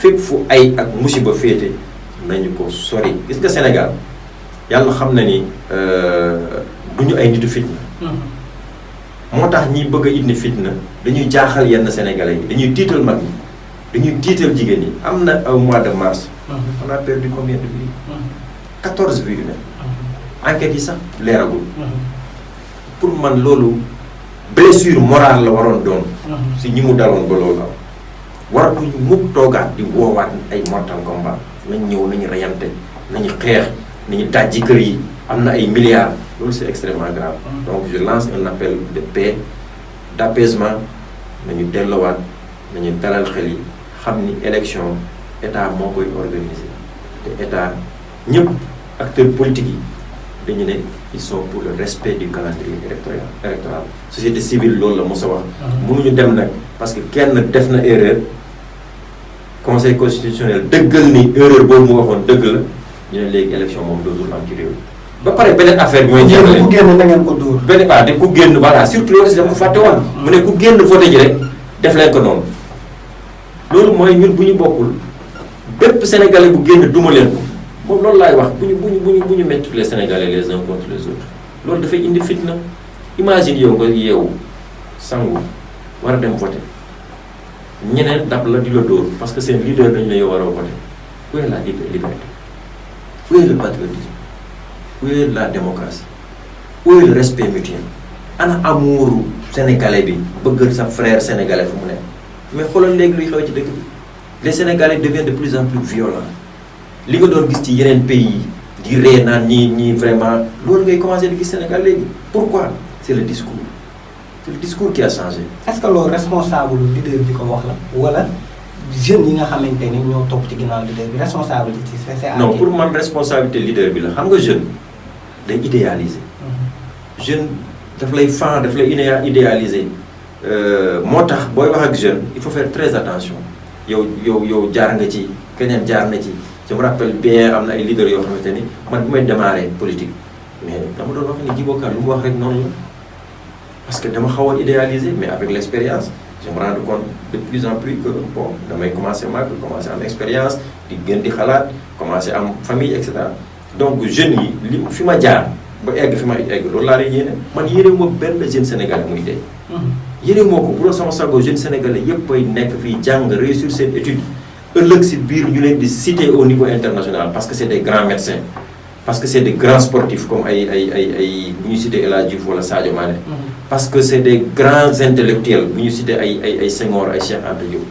B: fépp fu ay ak musiba féete nañu ko sori. gis nga Sénégal yàlla xam na ni du ñu ay nitu fitna. moo tax ñi bëgg a indi fitna dañuy jaaxal yenn sénégalais yi dañuy tiital mag ñi dañuy tiital jigéen ñi. am na au mois de mars. on a perdu combien de vies? 14 vies humaines. enquête yi sax leeragul. pour man loolu blessure morale la waroon doon. si ñi mu daloon ba loolu am. waratuñu mukk toogaat di woowaat ay mortal combat nañ ñëw nañu reyante nañu xeex nañu dajji kër yi am na ay milliards loolu c'est extrêmement grave. donc je lance un appel de paix d'apaisement nañu delluwaat nañu dalal xel yi xam ni élection état moo koy organiser te état ñëpp acteurs politiques yi dañu ne ils sont pour le respect du calendrier électoral société civile loolu la mos a wax. mënuñu dem nag parce que kenn def na erreur conseil constitutionnel dëggal ni erreur boobu mu waxoon dëgg la ñu ne léegi élection moom dootul am ci réew ba pare beneen affaire bi mooy.
C: ñenn ku génn na ngeen ko dóor.
B: benn de ku génn voilà surtout loolu aussi dama ko fàtte woon. mu ne ku génn voté ji rek def leen ko noonu. loolu mooy ñun bu ñu bokkul bépp sénégalais bu génn duma leen ko moom loolu laay wax bu ñu mettre les sénégalais les uns contre les autres loolu dafay indi fitna. imagine yow nga yeewu sangu war a dem voté ñeneen dab la di la dóor parce que seen leader dañu la yow war a voté où est la liberté où est le patriotisme où est la démocratie où est le respect mutuel ana amouru sénégalais bi bëgg sa frère sénégalais fu mu nekk mais xoolal léegi luy xew ci dëkk bi les sénégalais deviennent de plus en plus violents li nga doon gis ci yeneen pays di ree naan ñii vraiment loolu ngay commencé di gis Sénégal léegi pourquoi c'est le discours qui a changé.
C: est-ce que loolu responsable leader bi ko wax la wala jeunes yi nga xamante ni ñoo topp ci ginnaaw leader bi responsabilité c'est
B: non pour man responsabilité leader bi la xam nga jeune day idéaliser. jeune daf lay fan daf lay idéaliser moo tax booy wax ak jeune il faut faire très attention yow jaar nga ci keneen jaar na ci je me rappelle bien am na ay leaders yoo xamante ni man bu may démarrer politique mais dama doon wax ni Djibo Ka lu mu wax rek noonu la parce que dama xawoon idéaliser mais avec l'expérience je me rends compte de plus en plus que bon damay commencer màgg commencer am expérience di gën di xalaat commencer am famille et cetera donc jeunes yi li fi ma jaar ba egg fi ma egg loolu laa lay yéene man yéene ma benn jeune sénégalais muy dee. yéene moo ko bu doon sama sago jeune sénégalais yépp ay nekk fii jàng réussir seen étude ëllëg si biir ñu leen di citer au niveau international parce que c'est des grands médecins parce que c'est des grands sportifs comme ay bu ñu citer El Hadji Diouf wala Sadio Mané. parce que c'est des grands intellectuels bu ñu citer ay Senghor ay Cheikh Anta Diop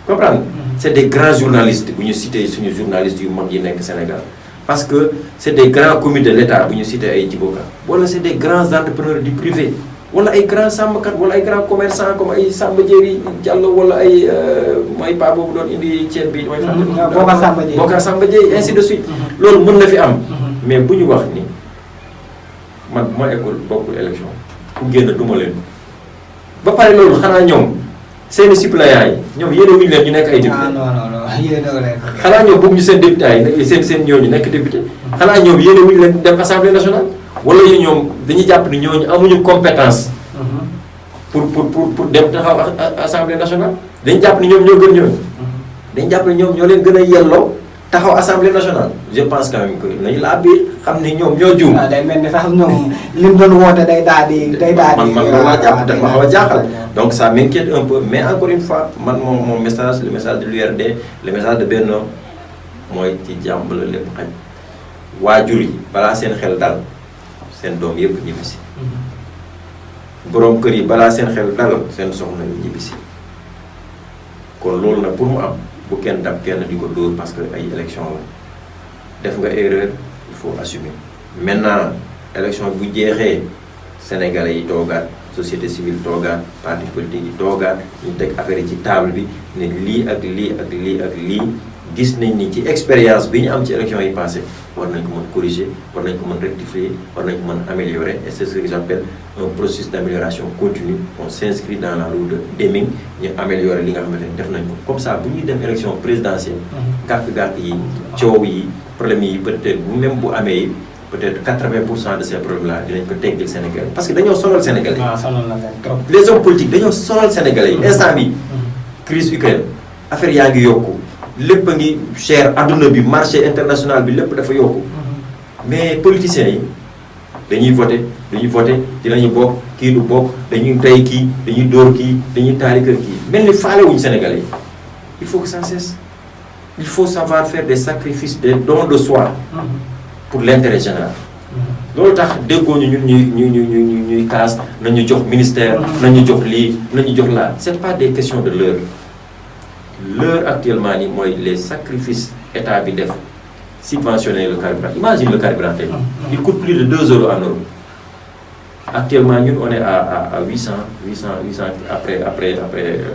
B: comprendre c'est des grands journalistes bu ñu citer suñu journalistes yu mag yi nekk Sénégal parce que c'est des grands comités de l'État bu ñu citer ay Djibo Ka wala c'est des grands entrepreneurs du privé wala ay grands sàmmkat wala ay grands commerçants comme ay Samba Diéry Diallo wala ay mooy paa boobu doon indi ceeb bi mooy Bokar Samba Diéry ainsi de suite loolu mën na fi am mais bu ñu wax ni man bu ma école bokkul élection ku génn duma leen ba pare loolu xanaa ñoom seeni suppléants yi ñoom yéene wuñu leen ñu nekk ay député xanaa ñoom bëgg ñu seen député yi seen ñooñu nekk député xanaa ñoom yéene wuñu leen dem assemblée nationale wala yu ñoom dañuy jàpp ni ñooñu amuñu compétence pour dem taxaw assemblée nationale dañu jàpp ni ñoom ñoo gën ñooñu dañu jàpp ni ñoom ñoo leen gën a yelloo taxaw assemblée nationale je pense quand même que nañu laa biir xam ni ñoom ñoo juum.
C: day mel ni sax ñoom li mu doon woote day daal di.
B: man loolu laa jàpp daf ma xaw a jaaxal donc ça m'inquiète un peu mais encore une fois man mon message le message de l'URD le message de Benno mooy ci jàmm la lépp xaj waajur yi balaa seen xel dal seen doom yëpp ñibbisi boroom kër yi balaa seen xel dal seen soxna yu ñibbisi kon loolu nag pour mu am bu kenn dab kenn di ko dóor parce que ay élection la def nga erreur il faut assumer maintenant élection bu jeexee sénégalais yi toogaat société civile toogaat parti politique yi toogaat ñu teg affaire yi ci table bi ne lii ak lii ak lii ak lii gis nañ ni ci expérience bi ñu am ci élection yi passé war nañ ko mën corriger war nañ ko mën rectifier war nañ ko mën améliorer et c'est ce que j'appelle un processus d'amélioration continue on s'inscrit dans la roue de Deming ñu améliorer li nga xamante ne def nañ ko comme ça bu ñuy dem élection présidentielle gàkk-gàkk yi coow yi problème yi peut-être même bu amee yi peut-être 80% de ces problèmes là dinañ ko teggil Sénégal parce que dañoo sonal Sénégalais
C: sonal na leen trop.
B: les hommes politiques dañoo sonal Sénégalais yi instant bi crise Ukraine affaire yaa ngi yokku lépp a ngi cher adduna bi marché international bi lépp dafa yokku mais politiciens yi dañuy voté dinañu bokk kii du bokk dañuy rey kii dañuy dóor kii dañuy taali kër kii mel ni faale wuñu Sénégalais yi il faut que ça cesse il faut savoir faire des sacrifices des dons de soi pour l'intérêt général loolu tax déggoo ñu ñun ñuy kaas nañu jox ministère nañu jox lii nañu jox laa c'est pas des questions de l'heure actuellement ni mooy les sacrifices état bi def subventionner le carburant imagine le carburant tey il coûte plus de 2 € en Europe actuellement ñun on est à 800 après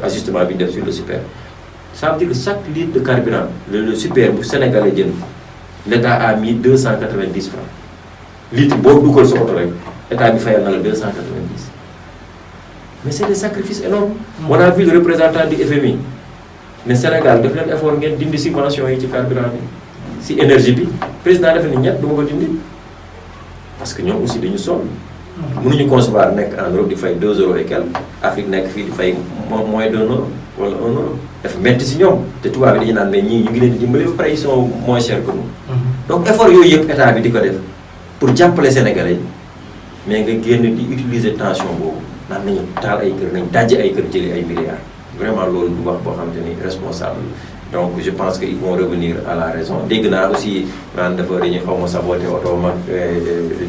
B: ajustement bi def sur le super ça veut dire que chaque litre de carburant le super bu Sénégalais jënd l'État a mis 290 francs litre boo dugal sa oto rek état bi fayal na la 290 mais c'est des sacrifices énormes on a vu le représentant du FMI ne Sénégal def leen effort ngeen dindi subvention yi ci carburant bi si énergie bi président dafa ni ñett du ma ko dindi parce que ñoom aussi dañu sonn mënuñu concevoir nekk en Europe di fay 2 € et quelques Afrique nekk fii di fay moins d'1 € wala 1 € dafa metti si ñoom te tubaab bi dañu naan mais ñii ñu ngi leen di dimbali ba pare ils sont moins chers que nous donc effort yooyu yëpp état bi di ko def pour jàppale Sénégalais yi mais nga génn di utiliser tension boobu naan nañu taal ay kër nañ dajji ay kër jëli ay milliards vraiment loolu du wax boo xam te ni responsable donc je pense que ils vont revenir à la raison dégg naa aussi naan dafa dañuy xaw ma saboté oto mag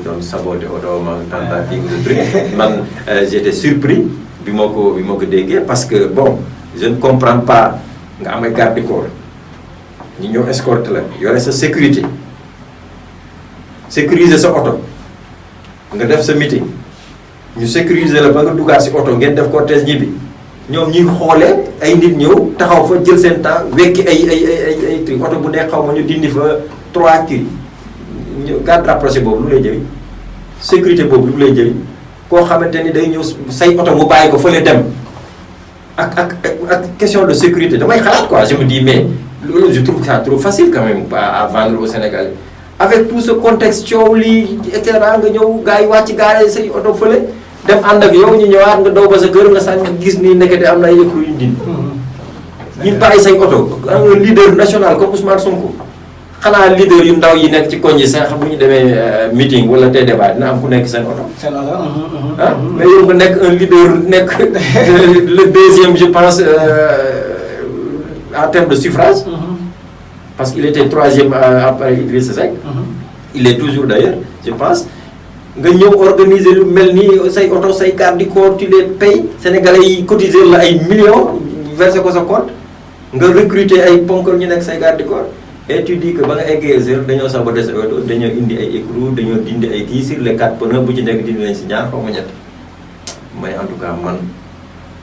B: doon saboté oto mag tentative de truc man j'étais surpris bi ma ko déggee parce que bon je ne comprends pas nga am ay garde corps ñu ñëw escorte la yore sa sécurité sécuriser sa oto nga def sa meeting ñu sécuriser la ba nga duggaat si oto ngeen def cortège ñibbi ñoom ñuy xoolee ay nit ñëw taxaw fa jël seen temps wekki ay truc oto bu nekk xaw ma ñu dindi fa 3 kii garde rapproché boobu lu lay jëriñ sécurité boobu lu lay jëriñ koo xamante ni day ñëw say oto mu bàyyi ko fële dem ak question de sécurité damay xalaat quoi je me dis mais loolu je trouve ça trop facile quand même à vendre au Sénégal avec tout ce contexte coow lii et cetera nga ñëw gars yi wàcc gaare say oto fële dem ànd ak yow ñu ñëwaat nga daw ba sa kër nga sànni gis ni nekkete am na ay yëkku yu ñu dindi ñu bàyyi say oto un leader national comme Ousmane Sonko xanaa leader yu ndaw yi nekk ci koñ yi sax bu ñu demee meeting wala tey débat dina am ku nekk seen oto mais yow nga nekk un leader nekk le deuxième je pense en termes de suffrage parce qu'il était 3e après Idrissa Seck il est toujours d'ailleurs je pense nga ñëw organiser lu mel ni say oto say garde du corps tu les payes sénégalais yi cotiser la ay millions verser ko sa compte nga recruter ay ponkal ñu nekk say garde du corps et tu dis que ba nga eggee heure dañoo saboter sa oto dañoo indi ay écrou dañoo dindi ay kii sur les 4 pneus bu ci nekk dindi nañ si ñaar xaw ma ñett mais en tout cas man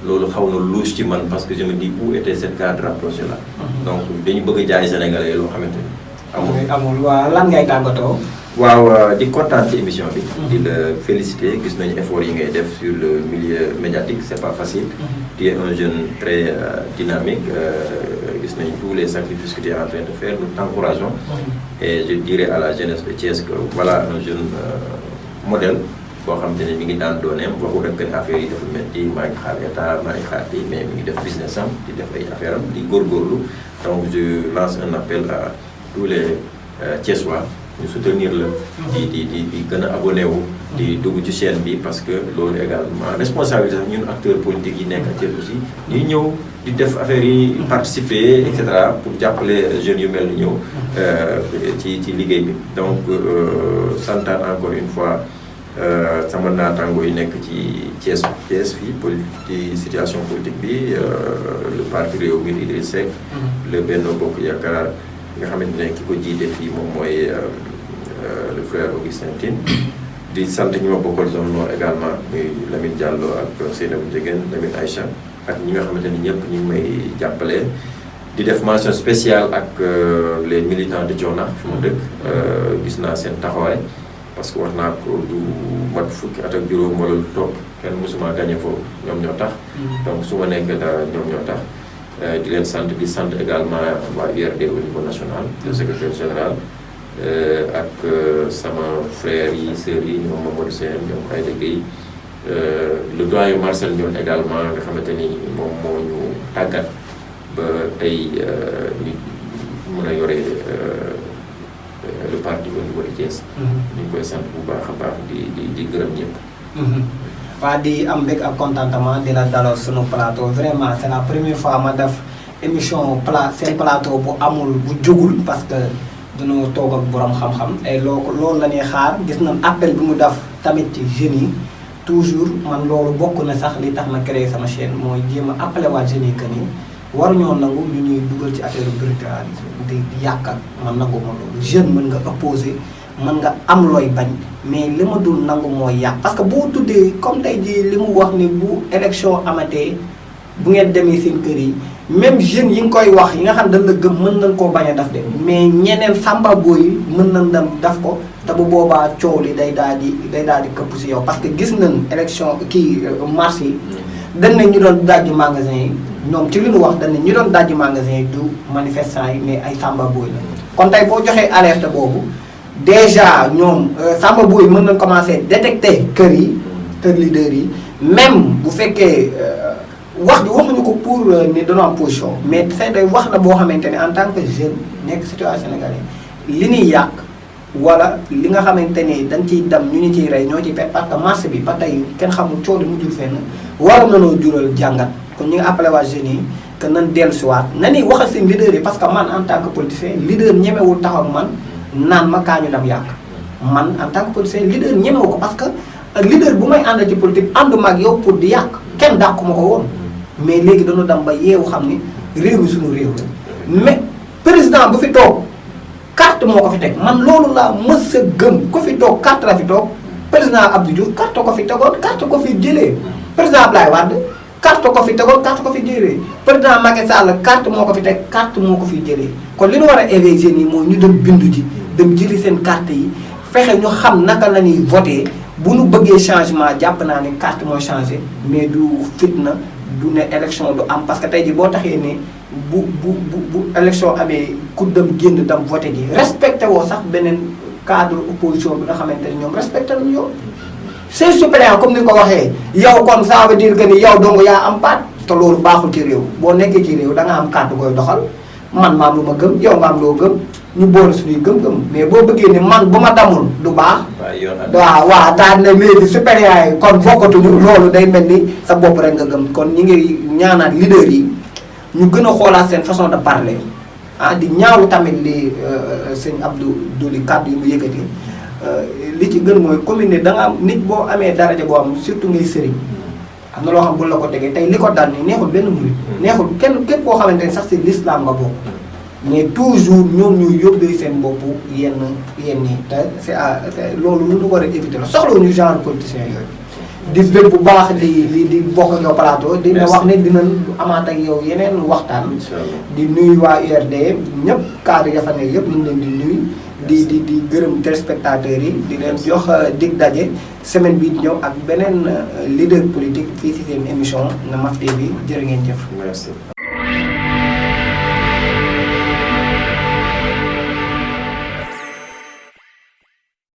B: loolu xaw na louche ci man parce que je me dis où était cette garde rapprochée là donc dañu bëgg a jaay sénégalais loo xamante ni
C: amul waa lan ngay tàggatoo.
B: waaw di kontaan ci émission bi. di la féliciter gis nañu effort yi ngay def sur le milieu médiatique c'est pas facile. tu es un jeune très dynamique gis nañu tous les sacrifices que tu es en train de faire nous t'encourageons. Et je dirais à la jeunesse de Thiès que voilà un jeune modèle boo xam te ne mi ngi daan dooneem waxu rek ne affaire yi dafa metti maa ngi xaar état maa ngi xaar lii mais mi ngi def business am di def ay affaire am di góorgóorlu donc je lance un appel à tous les Thiessois ñu soutenir la di gën a abonné wu di dugg ci chaîne bi parce que loolu également responsabilité sax ñun acteurs politiques yi nekk Thiès aussi ñuy ñëw di def affaire yi participer et cetera pour jàppale jeunes yu mel ni ñëw ci liggéey bi donc santaan encore une fois sama naataango yi nekk ci Thiès fii ci situation politique bi le parti Rewmi Idrissa Seck le Benno Bokk Yaakaar nga xamante ne ki ko jiite fii moom mooy le frère Augustin Tine di sant ñi ma bokkal zone nord également muy Lamine Diallo ak Seynabou Ndiéguène Lamine Aïcha ak ñi nga xamante ni ñëpp ñu ngi may jàppale di def mention spéciale ak les militants de Dionah fi mu dëkk gis naa seen taxawaay parce que wax naa ko du mat fukki at ak juróom wala lu topp kenn mosuma gagné foofu ñoom ñoo tax donc su ma nekkee dara ñoom ñoo tax di leen sant di sant également waa URD au niveau national le secrétaire général ak sama frères yi sœurs yi ñoom Mamadou Sène ñoom Aïda Gueye le doyen Marcel Ndione également nga xamante ni moom moo ñu tàggat ba tey nit mën a yore le parti au niveau de Thiès. ñu ngi koy sant bu baax a baax di gërëm ñëpp.
C: waa di am mbég ak contentement di la dalal sunu plateau vraiment c'est la première fois ma def émission seen plateau bu amul bu jógul parce que dañoo toog ak borom xam-xam et loolu la ñuy xaar gis nañ appel bi mu def tamit ci jeunes yi toujours man loolu bokk na sax li tax ma créé sama chaîne mooy jéem a appelé waa jeunes yi que ni waruñoo nangu ñu ñuy dugal ci affaire brutalisme di yàq ak man nangu ma loolu jeune mën nga opposé mën nga am looy bañ mais li ma dul nangu mooy yàq parce que boo tuddee comme tey jii li mu wax ni bu élection amatee bu ngeen demee seen kër yi même jeunes yi nga koy wax yi nga xam dañ la gëm mën nañ koo bañ a def de mais ñeneen samba booy yi mën nañ dem def ko te bu boobaa coow li day daal di këpp si yow parce que gis nañ élection marché yi dañ ne ñu doon dajji magasin yi ñoom ci li ñu wax dañ ne ñu doon dajji magasin yi du manifestant yi mais ay samba booy la kon tey boo joxee alerte boobu déjà ñoom samba booy mën nañ commencer détecter kër leader yi même bu fekkee wax ji waxuñu ko pour ni dañoo am position mais c'est day wax la boo xamante ne en tant que jeune nekk citoyen sénégalais li ñuy yàq wala li nga xamante ni dañ ciy dem ñu ñu ciy rey ñoo ciy pet parce que marché bi ba tey kenn xamul coow li mujjul fenn waroon nañoo jural jàngat kon ñu ngi appelé waa jeunes yi que nan dellusiwaat na ni waxal seen leader yi parce que man en tant que politicien leader ñemewul taxaw man naan ma kaa ñu dem yàq man en tant que politicien leader ñemewu ko parce que leader bu may ànd ci politique ànduma ak yow pour di yàq kenn dàqu ma ko woon mais léegi dañu dem ba yeewu xam ni réew mi suñu réew la mais président bu fi toog carte moo ko fi teg man loolu laa mës a gëm ko fi toog carte la fi toog président Abdou Diouf carte ko fi tegoon carte ko fi jëlee président Abdoulaye Wade carte ko fi tegoon carte ko fi jëlee président Macky Sall carte moo ko fi teg carte moo ko fi jëlee kon li ñu war a éveiller jeunes yi mooy ñu dem bindu ji dem jëli seen carte yi fexe ñu xam naka la ñuy voté bu ñu bëggee changement jàpp naa ne carte mooy changé mais du fitna du ne élection du am parce que tey jii boo taxee ne bu élection amee ku dem génn dem voté ji respecté woo sax beneen cadre opposition bi nga xamante ne ñoom respecté nañu yow. c'est suppléant comme ni ko waxee yow kon ça veut dire que ni yow dong yaa am baat te loolu baaxul ci réew boo nekkee ci réew da nga am kàddu koy doxal man maam lu ma gëm yow maam loo gëm ñu boole suñuy gëm-gëm mais boo bëggee ni man bu ma damul du baax. waaw daal ne léegi suppléant yi kon bokkatuñu loolu day mel ni sa bopp rek nga gëm kon ñi ngi ñaanaat leader yi ñu gën a xoolaat seen façon de parler di ñaawlu tamit li sëñ Abdou Douli kàddu yi mu yëkkati li ci gën mooy commune da nga am nit boo amee daraja boo am surtout ngay sëriñ am na loo xam bu la ko tegee tey li ko dal ni neexul benn murid neexul kenn képp koo xamante ne sax si l'islam nga bokk mais toujours ñoom ñuy yóbbee seen bopp yenn yi te c'est loolu lu ñu war a éviter la soxlawuñu genre politicien yooyu di bëgg bu baax di bokk ak yow plateau dina wax ne dina amaat ak yow yeneen waxtaan di nuyu waa URD ñëpp cadre ya fa ne yëpp ñu ngi leen di nuyu di gërëm téléspectateurs yi di leen jox dig daje semaine bi ñëw ak beneen leader politique fii ci seen émission na Maf TV bi jërë ngeen jëf.
B: Merci.